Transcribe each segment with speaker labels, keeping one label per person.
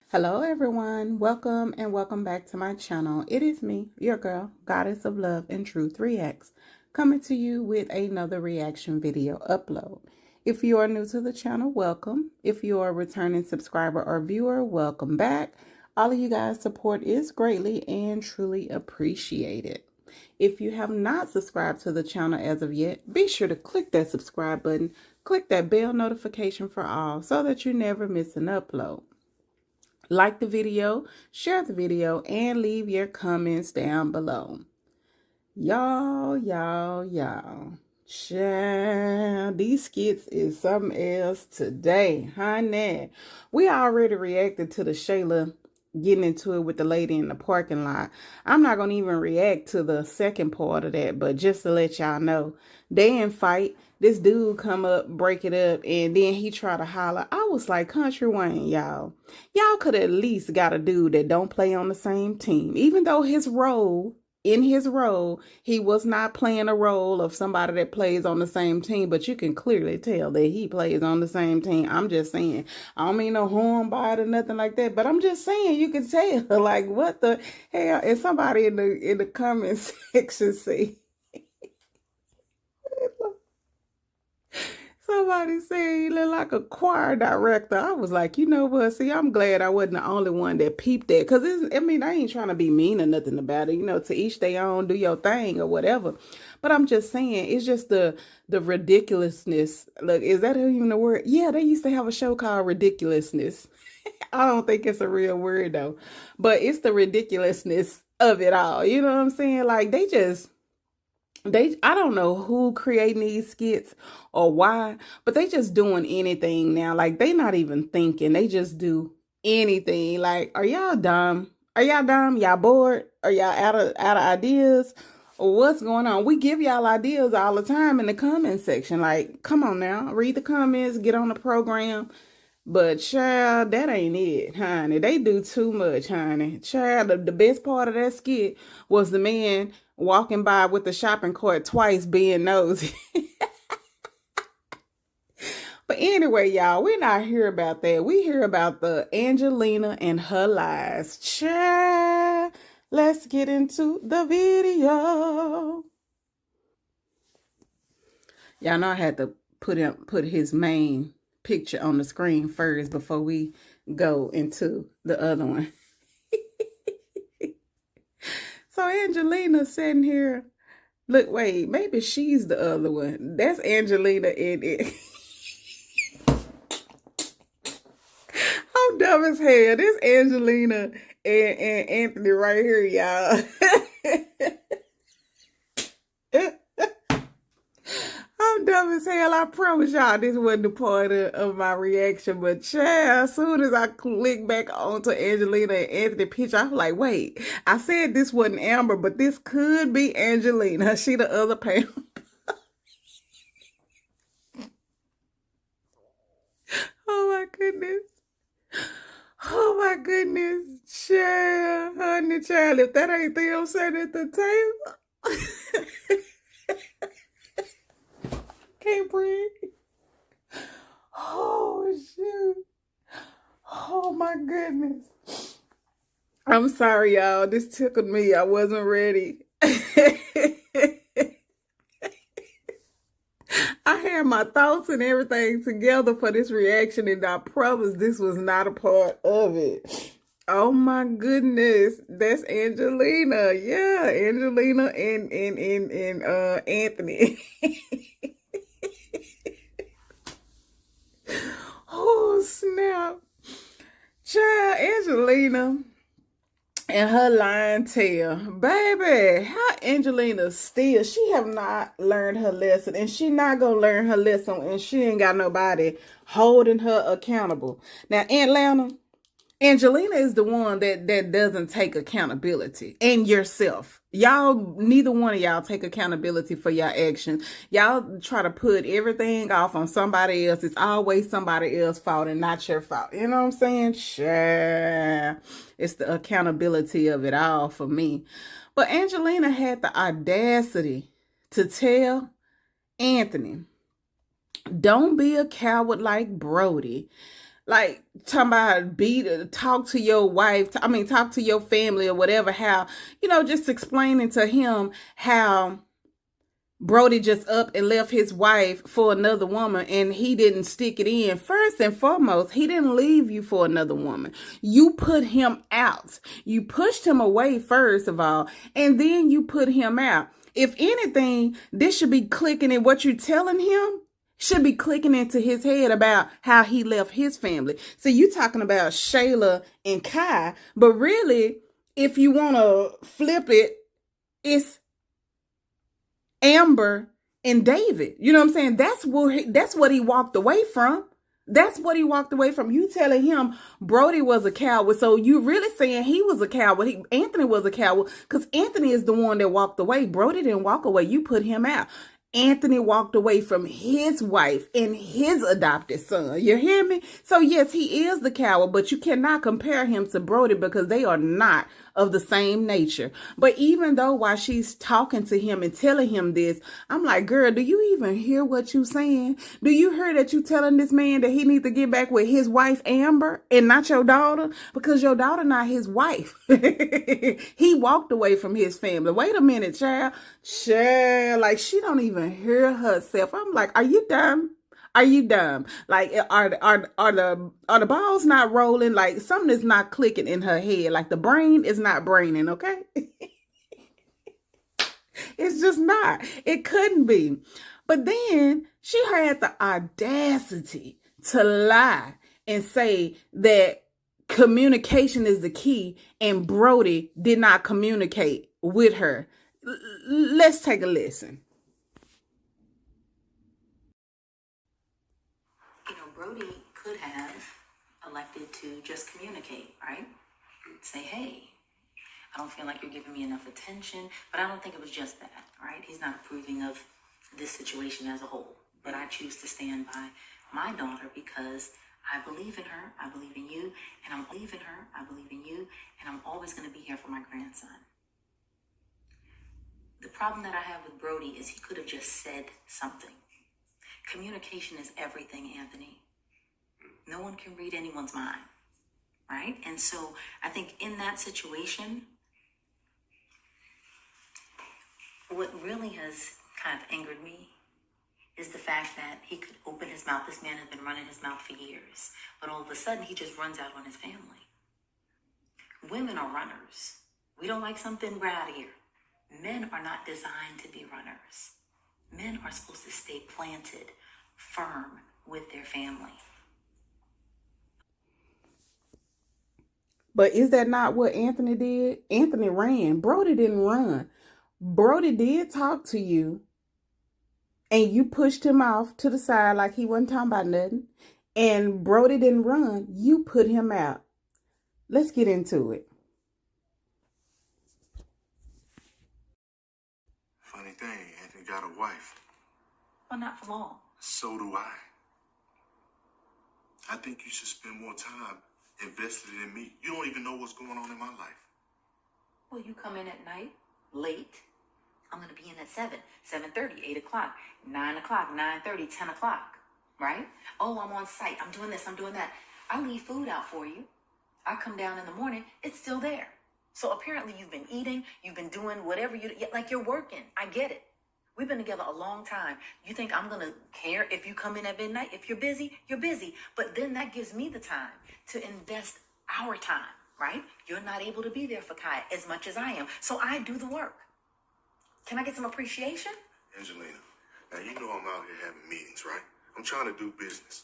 Speaker 1: Hello everyone, welcome and welcome back to my channel. It is me, your girl, Goddess of Love and Truth Reacts, coming to you with another reaction video upload. If you are new to the channel, welcome. If you are a returning subscriber or viewer, welcome back. All of you guys' support is greatly and truly appreciated. If you have not subscribed to the channel as of yet, be sure to click that subscribe button, click that bell notification for all so that you never miss an upload. Like the video, share the video, and leave your comments down below. Y'all. Child, these skits is something else today, honey. We already reacted to the Shayla getting into it with the lady in the parking lot. I'm not going to even react to the second part of that, but just to let y'all know, they in fight. This dude come up, break it up, and then he try to holler. I was like, Country Wayne, y'all could at least got a dude that don't play on the same team. Even though in his role, he was not playing a role of somebody that plays on the same team, but you can clearly tell that he plays on the same team. I'm just saying, I don't mean no harm by it or nothing like that, but I'm just saying you can tell, like, what the hell? And somebody in the comment section say, somebody said he looked like a choir director. I was like, you know what? See, I'm glad I wasn't the only one that peeped that. Because, I ain't trying to be mean or nothing about it. You know, to each their own, do your thing or whatever. But I'm just saying, it's just the ridiculousness. Look, is that even a word? Yeah, they used to have a show called Ridiculousness. I don't think it's a real word, though. But it's the ridiculousness of it all. You know what I'm saying? Like, I don't know who creating these skits or why, but they just doing anything now. Like, they not even thinking. They just do anything. Like, are y'all dumb? Are y'all dumb? Y'all bored? Are y'all out of ideas? Or what's going on? We give y'all ideas all the time in the comment section. Like, come on now. Read the comments. Get on the program. But, child, that ain't it, honey. They do too much, honey. Child, the best part of that skit was the man walking by with the shopping cart twice being nosy. But anyway, y'all, we're not here about that. We hear about the Angelina and her lies. Child, let's get into the video. Y'all know I had to put his main picture on the screen first before we go into the other one. So Angelina sitting here. Look, wait, maybe she's the other one. That's Angelina in it. I'm dumb as hell. This Angelina and Anthony right here, y'all. I'm dumb as hell. I promise y'all this wasn't the part of my reaction. But child, as soon as I click back onto Angelina and Anthony picture, I was like, wait, I said this wasn't Amber, but this could be Angelina. She the other Pam. Oh my goodness. Oh my goodness. Child, honey, child, if that ain't them sitting at the table. Can't breathe. Oh, shoot. Oh, my goodness. I'm sorry, y'all. This tickled me. I wasn't ready. I had my thoughts and everything together for this reaction, and I promise this was not a part of it. Oh my goodness, that's Angelina. Yeah, Angelina and Anthony. Oh snap. Child, Angelina and her lying tail. Baby, how Angelina still, she have not learned her lesson, and she not gonna learn her lesson, and she ain't got nobody holding her accountable. Now, Atlanta, Angelina is the one that doesn't take accountability, and yourself. Y'all, neither one of y'all take accountability for your actions. Y'all try to put everything off on somebody else. It's always somebody else's fault and not your fault. You know what I'm saying? Sure. It's the accountability of it all for me. But Angelina had the audacity to tell Anthony, don't be a coward like Brodie. Like, talking about talk to your wife, talk to your family or whatever, how, just explaining to him how Brodie just up and left his wife for another woman and he didn't stick it in. First and foremost, he didn't leave you for another woman. You put him out. You pushed him away, first of all, and then you put him out. If anything, this should be clicking in what you're telling him. Should be clicking into his head about how he left his family. So you talking about Shayla and Kai, but really, if you want to flip it, it's Amber and David. You know what I'm saying? That's what he walked away from. That's what he walked away from. You telling him Brodie was a coward. So you really saying he was a coward. Anthony was a coward because Anthony is the one that walked away. Brodie didn't walk away. You put him out. Anthony walked away from his wife and his adopted son. You hear me? So yes, he is the coward, but you cannot compare him to Brodie because they are not of the same nature. But even though while she's talking to him and telling him this, I'm like, girl, do you even hear what you saying? Do you hear that you telling this man that he needs to get back with his wife, Amber, and not your daughter? Because your daughter not his wife. He walked away from his family. Wait a minute, child. Like, she don't even hear herself. I'm like, are you dumb? Are you dumb? Like, are the balls not rolling? Like, something is not clicking in her head. Like, the brain is not braining, okay? It's just not. It couldn't be. But then she had the audacity to lie and say that communication is the key and Brodie did not communicate with her. Let's take a listen.
Speaker 2: Brodie could have elected to just communicate, right? Say, hey, I don't feel like you're giving me enough attention, but I don't think it was just that, right? He's not approving of this situation as a whole, but I choose to stand by my daughter because I believe in her, I believe in you, and I'm believing her, I believe in you, and I'm always going to be here for my grandson. The problem that I have with Brodie is he could have just said something. Communication is everything, Anthony. No one can read anyone's mind, right? And so I think in that situation, what really has kind of angered me is the fact that he could open his mouth. This man has been running his mouth for years, but all of a sudden he just runs out on his family. Women are runners. We don't like something, we're out of here. Men are not designed to be runners. Men are supposed to stay planted, firm with their family.
Speaker 1: But is that not what Anthony did? Anthony ran. Brodie didn't run. Brodie did talk to you, and you pushed him off to the side like he wasn't talking about nothing. And Brodie didn't run. You put him out. Let's get into it.
Speaker 3: Funny thing, Anthony got a wife.
Speaker 2: Well, not for long.
Speaker 3: So do I. I think you should spend more time invested in me. You don't even know what's going on in my life.
Speaker 2: Well, you come in at night, late. I'm going to be in at 7, 7:30, 8 o'clock, 9 o'clock, 9:30, 10 o'clock, right? Oh, I'm on site. I'm doing this. I'm doing that. I leave food out for you. I come down in the morning. It's still there. So apparently you've been eating. You've been doing whatever like you're working. I get it. We've been together a long time. You think I'm going to care if you come in at midnight? If you're busy, you're busy. But then that gives me the time to invest our time, right? You're not able to be there for Kai as much as I am. So I do the work. Can I get some appreciation?
Speaker 3: Angelina, now you know I'm out here having meetings, right? I'm trying to do business.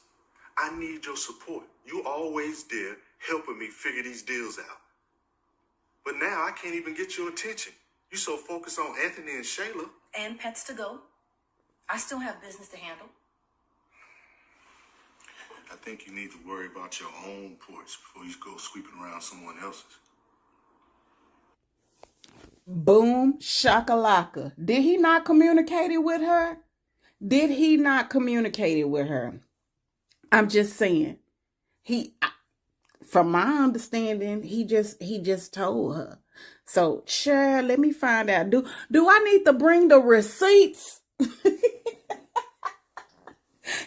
Speaker 3: I need your support. You always there helping me figure these deals out. But now I can't even get your attention. You so focused on Anthony and Shayla.
Speaker 2: And pets to go. I still have business to handle.
Speaker 3: I think you need to worry about your own porch before you go sweeping around someone else's.
Speaker 1: Boom, shakalaka. Did he not communicate it with her? Did he not communicate it with her? I'm just saying. From my understanding, he just told her. So, sure, let me find out. Do I need to bring the receipts?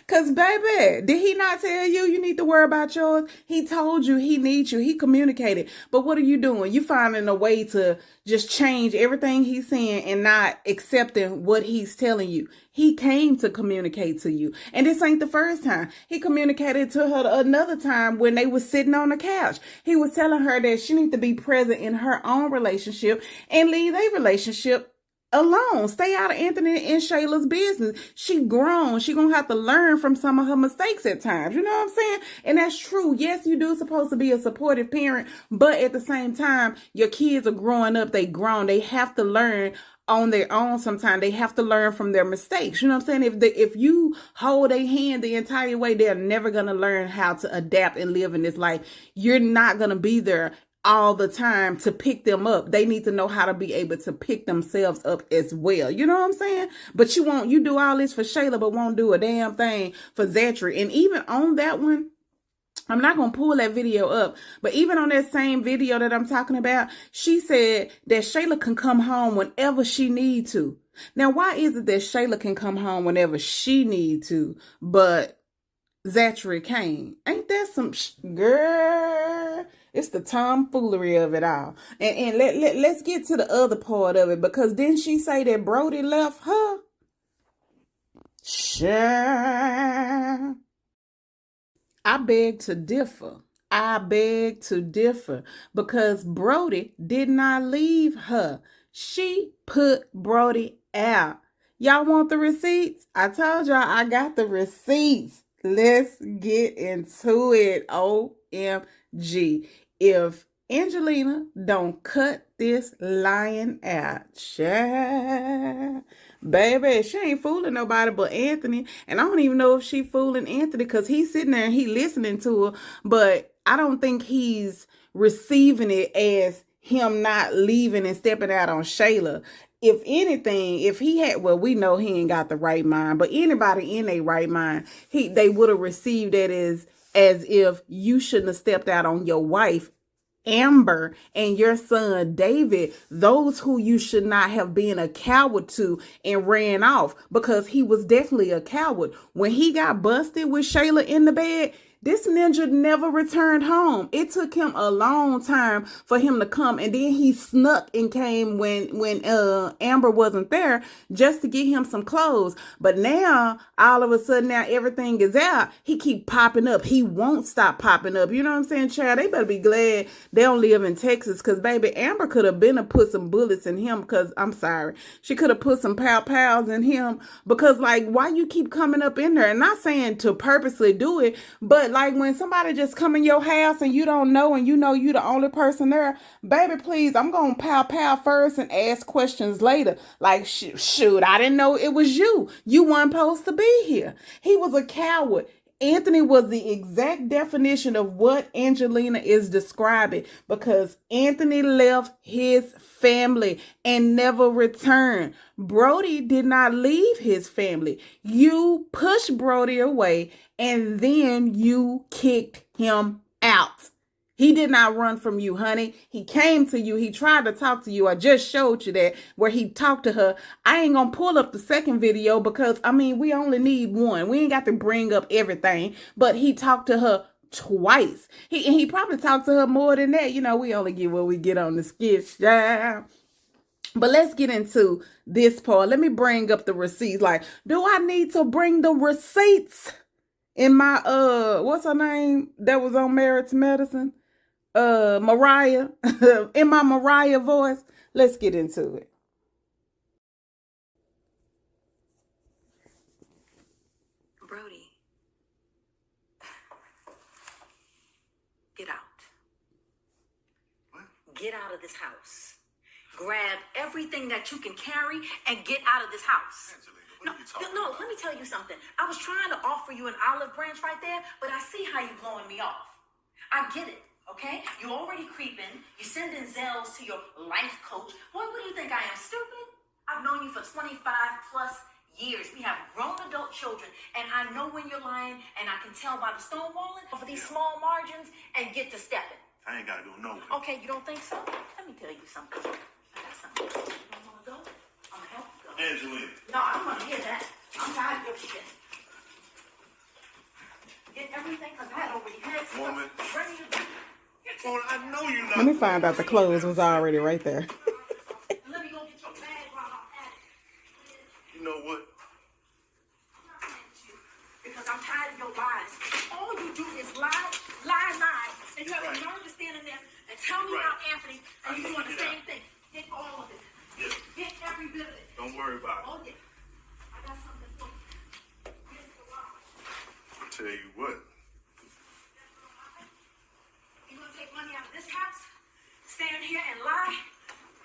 Speaker 1: Because, baby, did he not tell you need to worry about yours? He told you he needs you. He communicated. But what are you doing? You finding a way to just change everything he's saying and not accepting what he's telling you. He came to communicate to you. And this ain't the first time. He communicated to her another time when they were sitting on the couch. He was telling her that she needs to be present in her own relationship and leave their relationship alone. Stay out of Anthony and Shayla's business. She grown. She gonna have to learn from some of her mistakes at times. You know what I'm saying? And that's true. Yes, you do supposed to be a supportive parent, but at the same time, your kids are growing up. They grown. They have to learn on their own sometimes. They have to learn from their mistakes. You know what I'm saying? If you hold a hand the entire way, they're never gonna learn how to adapt and live in this life. You're not gonna be there all the time to pick them up. They need to know how to be able to pick themselves up as well. You know what I'm saying? But you do all this for Shayla, but won't do a damn thing for Zachary. And even on that one, I'm not going to pull that video up, but even on that same video that I'm talking about, she said that Shayla can come home whenever she need to. Now, why is it that Shayla can come home whenever she need to, but Zachary can't? Ain't that some girl? It's the tomfoolery of it all. And let's get to the other part of it, because didn't she say that Brodie left her? Sure. I beg to differ. Because Brodie did not leave her. She put Brodie out. Y'all want the receipts? I told y'all I got the receipts. Let's get into it. OMG. If Angelina don't cut this lying out, child, baby, she ain't fooling nobody but Anthony. And I don't even know if she fooling Anthony, because he's sitting there and he listening to her. But I don't think he's receiving it as him not leaving and stepping out on Shayla. If anything, if he had, well, we know he ain't got the right mind, but anybody in a right mind, they would have received that as if you shouldn't have stepped out on your wife, Amber, and your son, David, those who you should not have been a coward to and ran off, because he was definitely a coward. When he got busted with Shayla in the bed, this ninja never returned home. It took him a long time for him to come, and then he snuck and came when Amber wasn't there, just to get him some clothes. But now, all of a sudden, now everything is out. He keep popping up. He won't stop popping up. You know what I'm saying, child? They better be glad they don't live in Texas, because, baby, Amber could have been to put some bullets in him, because, I'm sorry, she could have put some pow-pows in him, because, like, why you keep coming up in there? And not saying to purposely do it, but like when somebody just come in your house and you don't know, and you know you the only person there, baby, please, I'm going to pow first and ask questions later. Like, shoot, I didn't know it was you. You weren't supposed to be here. He was a coward. Anthony was the exact definition of what Angelina is describing, because Anthony left his family and never returned. Brodie did not leave his family. You pushed Brodie away and then you kicked him out. He did not run from you, honey. He came to you. He tried to talk to you. I just showed you that where he talked to her. I ain't going to pull up the second video because, I mean, we only need one. We ain't got to bring up everything. But he talked to her twice. He probably talked to her more than that. You know, we only get what we get on the sketch. Yeah. But let's get into this part. Let me bring up the receipts. Like, do I need to bring the receipts in my, what's her name that was on Married to Medicine? Mariah, in my Mariah voice. Let's get into it.
Speaker 2: Brodie, get out. get out of this house. Grab everything that you can carry and get out of this house.
Speaker 3: Angelina, what are you talking
Speaker 2: No,
Speaker 3: about?
Speaker 2: let me tell you something. I was trying to offer you an olive branch right there, but I see how you're blowing me off. I get it, okay? You're already creeping. You're sending Zells to your life coach. What do you think I am, stupid? I've known you for 25 plus years. We have grown adult children, and I know when you're lying, and I can tell by the stonewalling for these small margins and get to stepping.
Speaker 3: I ain't gotta go nowhere.
Speaker 2: Okay, you don't think so? Let me tell you something. I got something. You don't want to go? I'm gonna help you go.
Speaker 3: Angelina.
Speaker 2: No, I don't want to hear that. I'm tired of your shit. Get everything, because I had already had stuff
Speaker 3: Woman.
Speaker 2: ready to go.
Speaker 3: Well, I know you're not.
Speaker 1: Let me find out the clothes was already right there.
Speaker 2: Let me go get your bag while I'm at it.
Speaker 3: You know what?
Speaker 2: I'm not mad at you, because I'm tired of your lies. All you do is lie, lie, lie. And you have a nerve to stand in there and tell me about Anthony, and you're doing the same thing. Get all of it.
Speaker 3: Yeah.
Speaker 2: Get every bit of it.
Speaker 3: Don't worry about it.
Speaker 2: Oh, yeah. I got something for you. Get the lie.
Speaker 3: I'll tell you what.
Speaker 2: You gonna take money out of this house? Stand here and lie?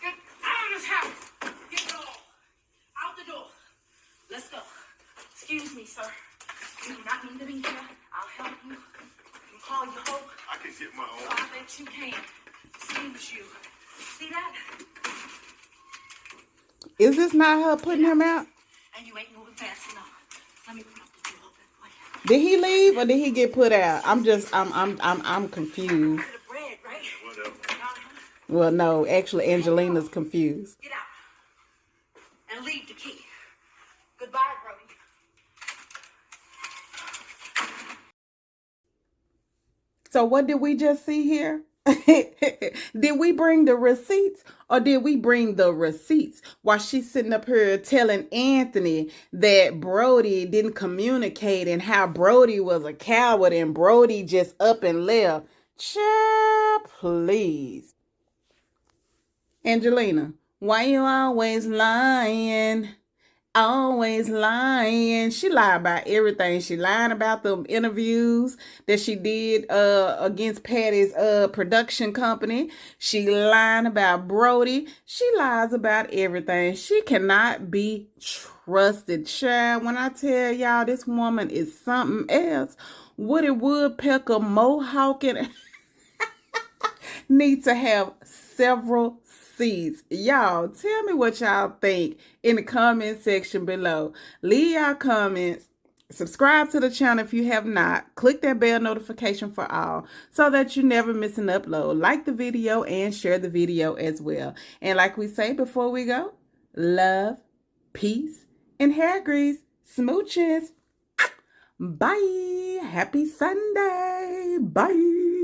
Speaker 2: Get out of this house! Get it all! Out the door! Let's go. Excuse me, sir. You do not need to be here. I'll help you. You call your hope.
Speaker 3: I can get my own.
Speaker 2: I bet you can. Excuse you. See that?
Speaker 1: Is this not her putting him out?
Speaker 2: And you ain't moving fast enough. Let me put up the door open for you.
Speaker 1: Did he leave or did he get put out? I'm confused.
Speaker 2: Bit of bread, right?
Speaker 3: Whatever.
Speaker 1: Well, no, actually, Angelina's confused.
Speaker 2: Get out. And leave the key. Goodbye, Brodie.
Speaker 1: So what did we just see here? Did we bring the receipts or did we bring the receipts while she's sitting up here telling Anthony that Brodie didn't communicate and how Brodie was a coward and Brodie just up and left? Child, please. Angelina, why you always lying? Always lying. She lied about everything. She lied about the interviews that she did against Patty's production company. She lied about Brodie. She lies about everything. She cannot be trusted, child. When I tell y'all this woman is something else, Woody Woodpecker Mohawking need to have several seats. Y'all, tell me what y'all think in the comment section below. Leave y'all comments. Subscribe to the channel if you have not. Click that bell notification for all so that you never miss an upload. Like the video and share the video as well. And like we say before we go, love, peace, and hair grease. Smooches. Bye. Happy Sunday. Bye.